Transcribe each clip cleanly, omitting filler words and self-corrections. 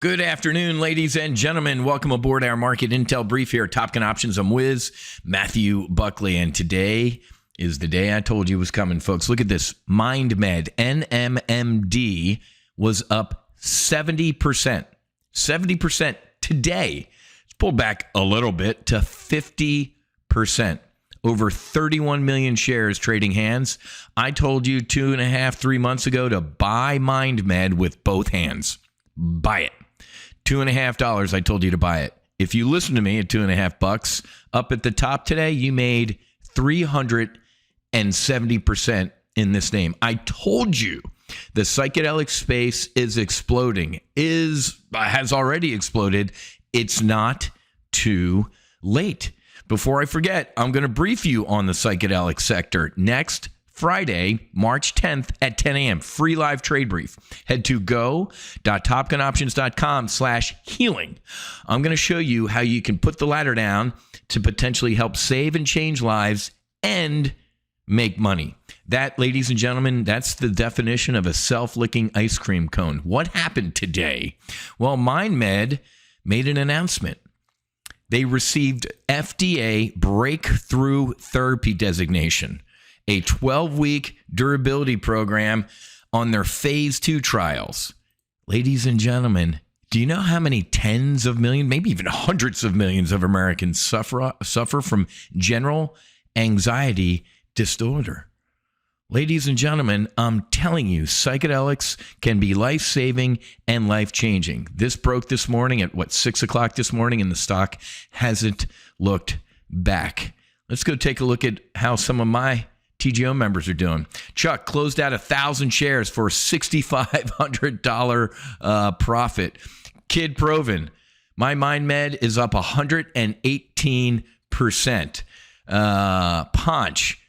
Good afternoon, ladies and gentlemen. Welcome aboard our market intel brief here at TOPGUN Options. I'm Whiz, Matthew Buckley, and today is the day I told you was coming, folks. Look at this. MindMed, MNMD, was up 70%. 70% today. It's pulled back a little bit to 50%. Over 31 million shares trading hands. I told you 2.5, 3 months ago to buy MindMed with both hands. Buy it. $2.50. I told you to buy it. If you listen to me at $2.50 up at the top today, you made 370% in this name. I told you the psychedelic space is exploding, has already exploded. It's not too late. Before I forget, I'm going to brief you on the psychedelic sector next Friday, March 10th at 10 a.m. Free live trade brief. Head to go.topgunoptions.com/healing. I'm going to show you how you can put the ladder down to potentially help save and change lives and make money. That, ladies and gentlemen, that's the definition of a self-licking ice cream cone. What happened today? Well, MindMed made an announcement. They received FDA breakthrough therapy designation, a 12-week durability program on their phase 2 trials. Ladies and gentlemen, do you know how many tens of millions, maybe even hundreds of millions of Americans suffer from general anxiety disorder? Ladies and gentlemen, I'm telling you, psychedelics can be life-saving and life-changing. This broke this morning at, 6 o'clock this morning, and the stock hasn't looked back. Let's go take a look at how some of my TGO members are doing. Chuck closed out 1,000 shares for a $6,500 profit. Kid Proven, my MindMed is up 118%. Ponch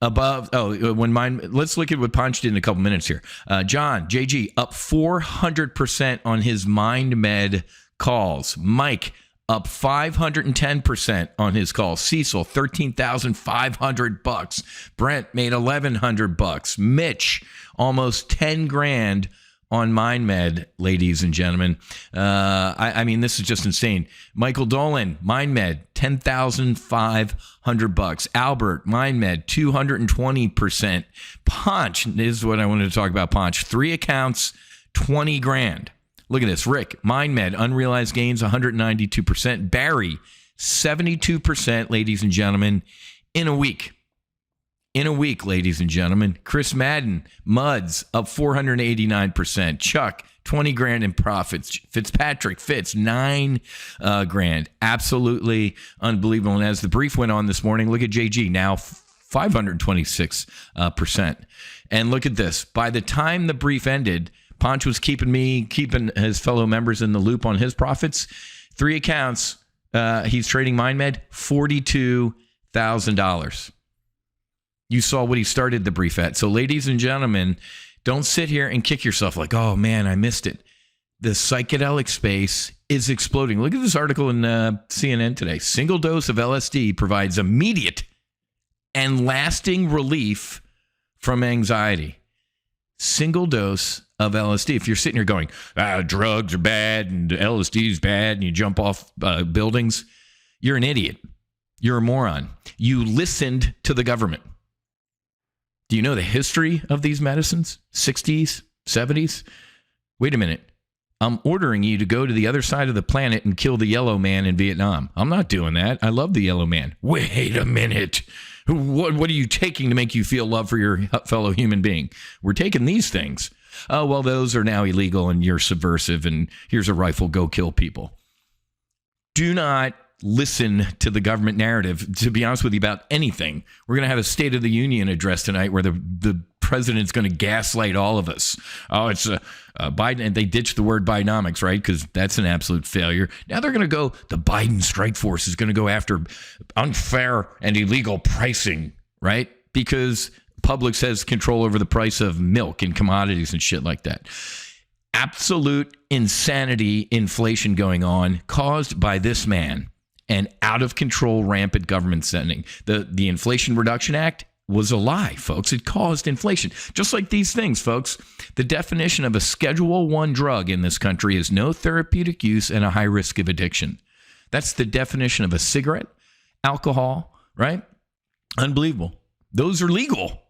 above. Let's look at what Ponch did in a couple minutes here. John JG up 400% on his MindMed calls. Mike up 510% on his call. Cecil, $13,500. Brent made $1,100. Mitch, almost $10,000 on MindMed, ladies and gentlemen. I mean, this is just insane. Michael Dolan, MindMed, $10,500. Albert, MindMed, 220%. Ponch, this is what I wanted to talk about. Ponch, 3 accounts, $20,000. Look at this. Rick, MindMed, unrealized gains, 192%. Barry, 72%, ladies and gentlemen, in a week. In a week, ladies and gentlemen. Chris Madden, Muds, up 489%. Chuck, $20,000 in profits. Fitzpatrick, $9,000. Absolutely unbelievable. And as the brief went on this morning, look at JG, now 526%. And look at this. By the time the brief ended, Ponch was keeping his fellow members in the loop on his profits. 3 accounts. He's trading MindMed, $42,000. You saw what he started the brief at. So, ladies and gentlemen, don't sit here and kick yourself like, oh, man, I missed it. The psychedelic space is exploding. Look at this article in CNN today. Single dose of LSD provides immediate and lasting relief from anxiety. Single dose of LSD. If you're sitting here going, drugs are bad and LSD is bad, and you jump off buildings, you're an idiot. You're a moron. You listened to the government. Do you know the history of these medicines? 60s, 70s? Wait a minute. I'm ordering you to go to the other side of the planet and kill the yellow man in Vietnam. I'm not doing that. I love the yellow man. Wait a minute. What are you taking to make you feel love for your fellow human being? We're taking these things. Oh, well, those are now illegal and you're subversive and here's a rifle, go kill people. Do not listen to the government narrative, to be honest with you, about anything. We're going to have a State of the Union address tonight where the president's going to gaslight all of us. Oh, it's Biden, and they ditched the word Bidenomics, right? Because that's an absolute failure. Now they're going to go, the Biden strike force is going to go after unfair and illegal pricing, right? Because Publix has control over the price of milk and commodities and shit like that. Absolute insanity inflation going on caused by this man and out of control rampant government spending. The Inflation Reduction Act was a lie, folks. It caused inflation. Just like these things, folks. The definition of a Schedule I drug in this country is no therapeutic use and a high risk of addiction. That's the definition of a cigarette, alcohol, right? Unbelievable. Those are legal.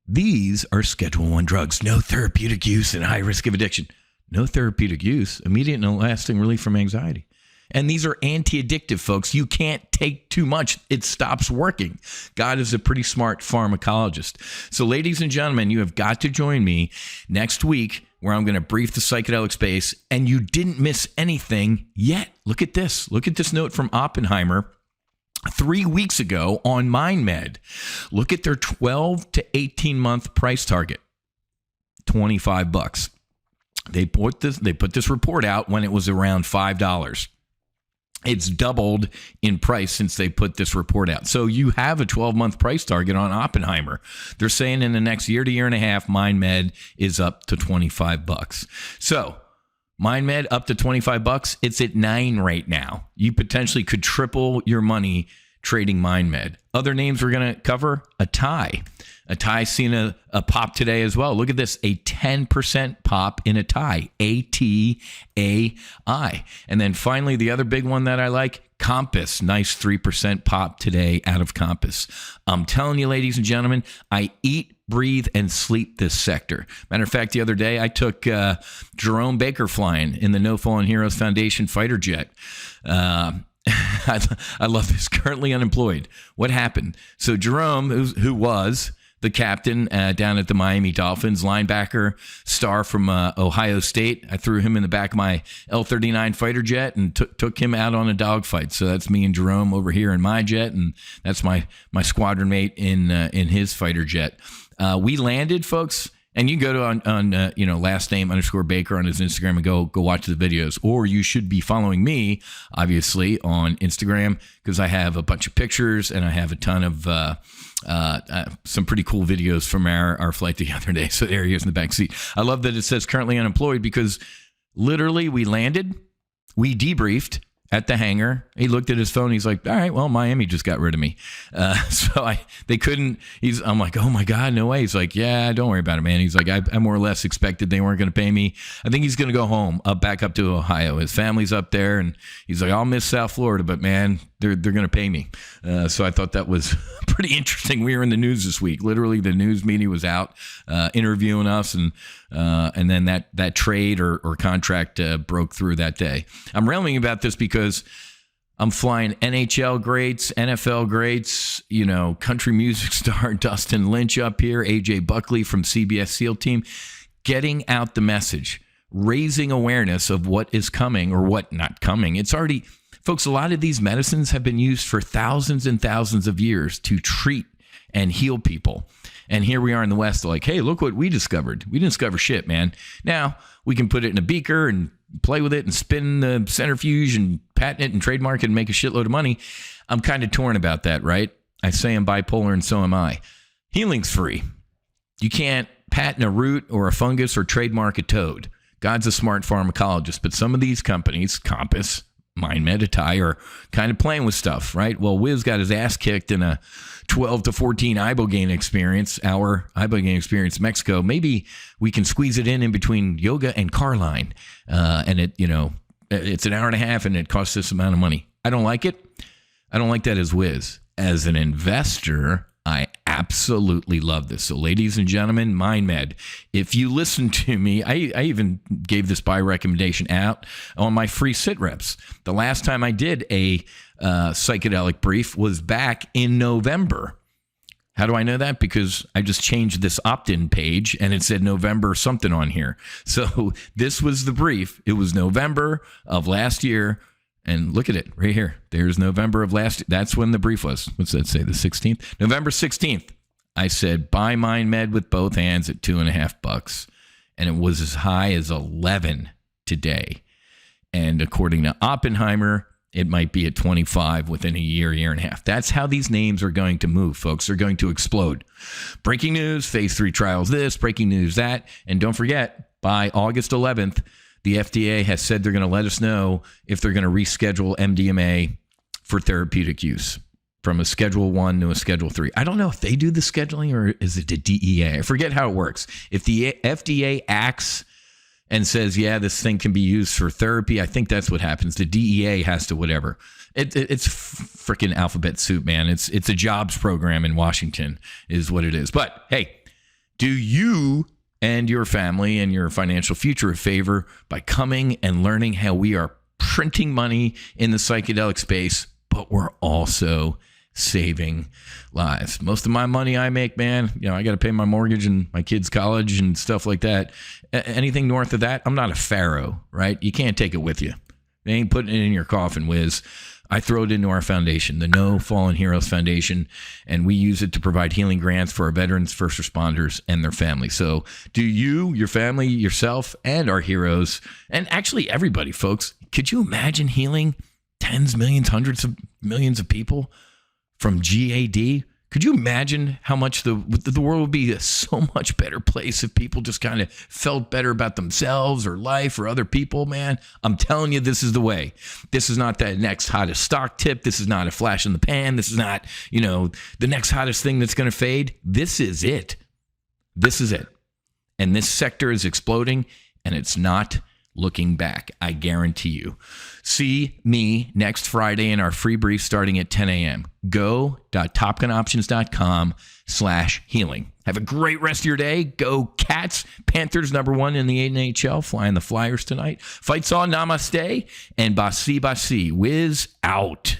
These are Schedule I drugs. No therapeutic use and high risk of addiction. No therapeutic use, immediate and lasting relief from anxiety. And these are anti-addictive, folks. You can't take too much. It stops working. God is a pretty smart pharmacologist. So, ladies and gentlemen, you have got to join me next week where I'm going to brief the psychedelic space, and you didn't miss anything yet. Look at this. Look at this note from Oppenheimer 3 weeks ago on MindMed. Look at their 12 to 18 month price target, $25. They put this report out when it was around $5. It's doubled in price since they put this report out. So you have a 12-month price target on Oppenheimer. They're saying in the next year to year and a half, MindMed is up to $25. So MindMed up to $25. It's at $9 right now. You potentially could triple your money trading MindMed. Other names we're going to cover, Atai. Atai's seen a pop today as well. Look at this, a 10% pop in Atai, A-T-A-I. And then finally, the other big one that I like, Compass, nice 3% pop today out of Compass. I'm telling you, ladies and gentlemen, I eat, breathe, and sleep this sector. Matter of fact, the other day, I took Jerome Baker flying in the No Fallen Heroes Foundation fighter jet. I love this. Currently unemployed. What happened? So Jerome, who was the captain down at the Miami Dolphins, linebacker, star from Ohio State, I threw him in the back of my L-39 fighter jet and took him out on a dogfight. So that's me and Jerome over here in my jet, and that's my squadron mate in his fighter jet. We landed, folks. And you can go to on last name _ Baker on his Instagram and go watch the videos. Or you should be following me, obviously, on Instagram, because I have a bunch of pictures and I have a ton of some pretty cool videos from our flight the other day. So there he is in the back seat. I love that it says currently unemployed, because literally we landed, we debriefed at the hangar. He looked at his phone. He's like, all right, well, Miami just got rid of me. They couldn't, I'm like, oh my God, no way. He's like, yeah, don't worry about it, man. He's like, I more or less expected they weren't going to pay me. I think he's going to go home, back up to Ohio. His family's up there, and he's like, I'll miss South Florida, but man, they're going to pay me. So I thought that was pretty interesting. We were in the news this week. Literally, the news media was out interviewing us, and then that trade or contract broke through that day. I'm railing about this because I'm flying NHL greats, NFL greats, country music star Dustin Lynch up here, AJ Buckley from CBS SEAL Team, getting out the message, raising awareness of what is coming or what not coming. It's already, folks, a lot of these medicines have been used for thousands and thousands of years to treat and heal people. And here we are in the West, like, hey, look what we discovered. We didn't discover shit, man. Now we can put it in a beaker and play with it and spin the centrifuge and patent it and trademark it and make a shitload of money. I'm kind of torn about that, right? I say I'm bipolar, and so am I. Healing's free. You can't patent a root or a fungus or trademark a toad. God's a smart pharmacologist, but some of these companies, Compass, MindMed, Atai, are kind of playing with stuff, right? Well, Whiz got his ass kicked in a 12 to 14 ibogaine experience, our ibogaine experience in Mexico. Maybe we can squeeze it in between yoga and Carline, and it's an hour and a half, and it costs this amount of money. I don't like it. I don't like that as Whiz. As an investor, I absolutely love this. So, ladies and gentlemen, MindMed, if you listen to me, I even gave this buy recommendation out on my free SITREPs. The last time I did a psychedelic brief was back in November. How do I know that? Because I just changed this opt-in page and it said November something on here. So this was the brief. It was November of last year. And look at it right here. There's November of last year. That's when the brief was. What's that say? The 16th? November 16th. I said, buy MindMed with both hands at $2.50. And it was as high as 11 today. And according to Oppenheimer, it might be at 25 within a year and a half. That's how these names are going to move, folks. They're going to explode. Breaking news, phase 3 trials this, breaking news that. And don't forget, by August 11th, the FDA has said they're going to let us know if they're going to reschedule MDMA for therapeutic use. from a Schedule 1 to a Schedule 3. I don't know if they do the scheduling or is it the DEA? I forget how it works. If the FDA acts and says, yeah, this thing can be used for therapy, I think that's what happens. The DEA has to whatever. It's freaking alphabet soup, man. It's a jobs program in Washington is what it is. But hey, do you and your family and your financial future a favor by coming and learning how we are printing money in the psychedelic space, but we're also saving lives. Most of my money I make, man, I got to pay my mortgage and my kids' college and stuff like that. Anything north of that, I'm not a pharaoh, right? You can't take it with you. They ain't putting it in your coffin, Whiz. I throw it into our foundation, the No Fallen Heroes Foundation, and we use it to provide healing grants for our veterans, first responders, and their families. So do you, your family, yourself, and our heroes, and actually everybody, folks, could you imagine healing tens, millions, hundreds of millions of people from GAD? Could you imagine how much the world would be a so much better place if people just kind of felt better about themselves or life or other people, man? I'm telling you, this is the way. This is not that next hottest stock tip. This is not a flash in the pan. This is not, the next hottest thing that's going to fade. This is it. This is it. And this sector is exploding, and it's not looking back. I guarantee you. See me next Friday in our free brief starting at 10 a.m. Go.topgunoptions.com/healing. Have a great rest of your day. Go Cats. Panthers #1 in the NHL. Flying the Flyers tonight. Fights on. Namaste. And Basi Basi. Whiz out.